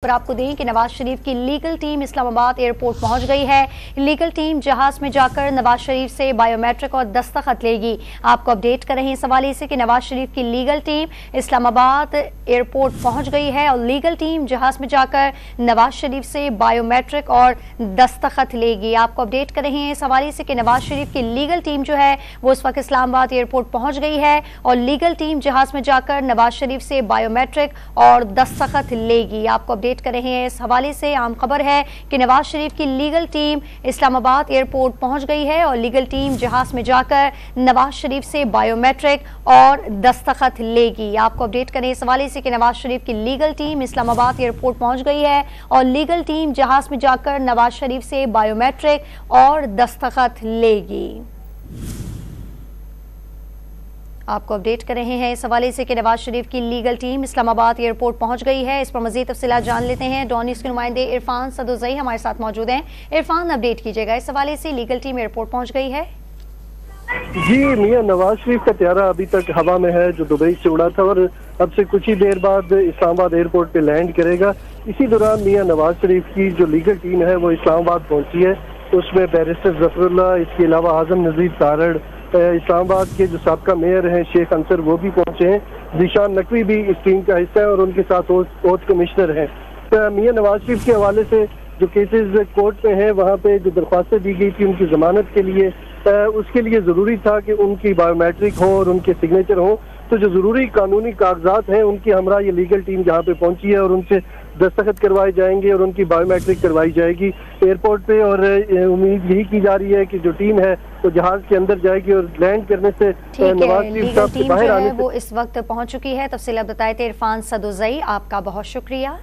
पर आपको दें कि नवाज शरीफ की लीगल टीम इस्लामाबाद एयरपोर्ट पहुंच गई है। लीगल टीम जहाज में जाकर नवाज शरीफ से बायोमेट्रिक और दस्तखत लेगी। आपको अपडेट कर रहे हैं इस हवाले से कि नवाज शरीफ की लीगल टीम इस्लामाबाद एयरपोर्ट पहुंच गई है और लीगल टीम जहाज में जाकर नवाज शरीफ से बायोमेट्रिक और दस्तखत लेगी। आपको अपडेट कर रहे हैं इस हवाले से कि नवाज शरीफ की लीगल टीम जो है वो इस वक्त इस्लामाबाद एयरपोर्ट पहुंच गई है और लीगल टीम जहाज में जाकर नवाज शरीफ से बायोमेट्रिक और दस्तखत लेगी। आपको अपडेट कर रहे हैं इस हवाले से आम खबर है कि नवाज शरीफ की लीगल टीम इस्लामाबाद एयरपोर्ट पहुंच गई है और लीगल टीम जहाज में जाकर नवाज शरीफ से बायोमेट्रिक और दस्तखत लेगी। आपको अपडेट करें इस हवाले से कि नवाज शरीफ की लीगल टीम इस्लामाबाद एयरपोर्ट पहुंच गई है और लीगल टीम जहाज में जाकर नवाज शरीफ से बायोमेट्रिक और दस्तखत लेगी। आपको अपडेट कर रहे हैं इस हवाले से कि नवाज शरीफ की लीगल टीम इस्लामाबाद एयरपोर्ट पहुंच गई है। इस पर मजीद तफसीलात जान लेते हैं। डॉन न्यूज़ के नुमाइंदे इरफान सदुज़ई हमारे साथ मौजूद हैं। इरफान, अपडेट कीजिएगा इस हवाले से, लीगल टीम एयरपोर्ट पहुंच गई है। जी मियां, नवाज शरीफ का त्यारा अभी तक हवा में है जो दुबई से उड़ा था और अब से कुछ ही देर बाद इस्लामाबाद एयरपोर्ट पे लैंड करेगा। इसी दौरान मियां नवाज शरीफ की जो लीगल टीम है वो इस्लामाबाद पहुंची है। उसमें बैरिस्टर जफरुल्लाह, इसके अलावा आजम नजीर तारड़, इस्लामाबाद के जो साबका मेयर हैं शेख अंसर वो भी पहुंचे हैं। जीशान नकवी भी इस टीम का हिस्सा है और उनके साथ ओथ कमिश्नर हैं। तो मियां नवाज शरीफ के हवाले से जो केसेस कोर्ट में हैं वहाँ पे जो दरख्वास्तें दी गई थी उनकी जमानत के लिए, उसके लिए जरूरी था कि उनकी बायोमेट्रिक हो और उनके सिग्नेचर हो। तो जो जरूरी कानूनी कागजात हैं उनकी हमरा ये लीगल टीम जहाँ पे पहुंची है और उनसे दस्तखत करवाए जाएंगे और उनकी बायोमेट्रिक करवाई जाएगी एयरपोर्ट पे। और उम्मीद यही की जा रही है कि जो टीम है तो जहाज के अंदर जाएगी और लैंड करने से नवाज शरीफ साहब से बाहर आने से वो इस वक्त पहुंच चुकी है। तफसील बताए थे इरफान सदुज़ई, आपका बहुत शुक्रिया।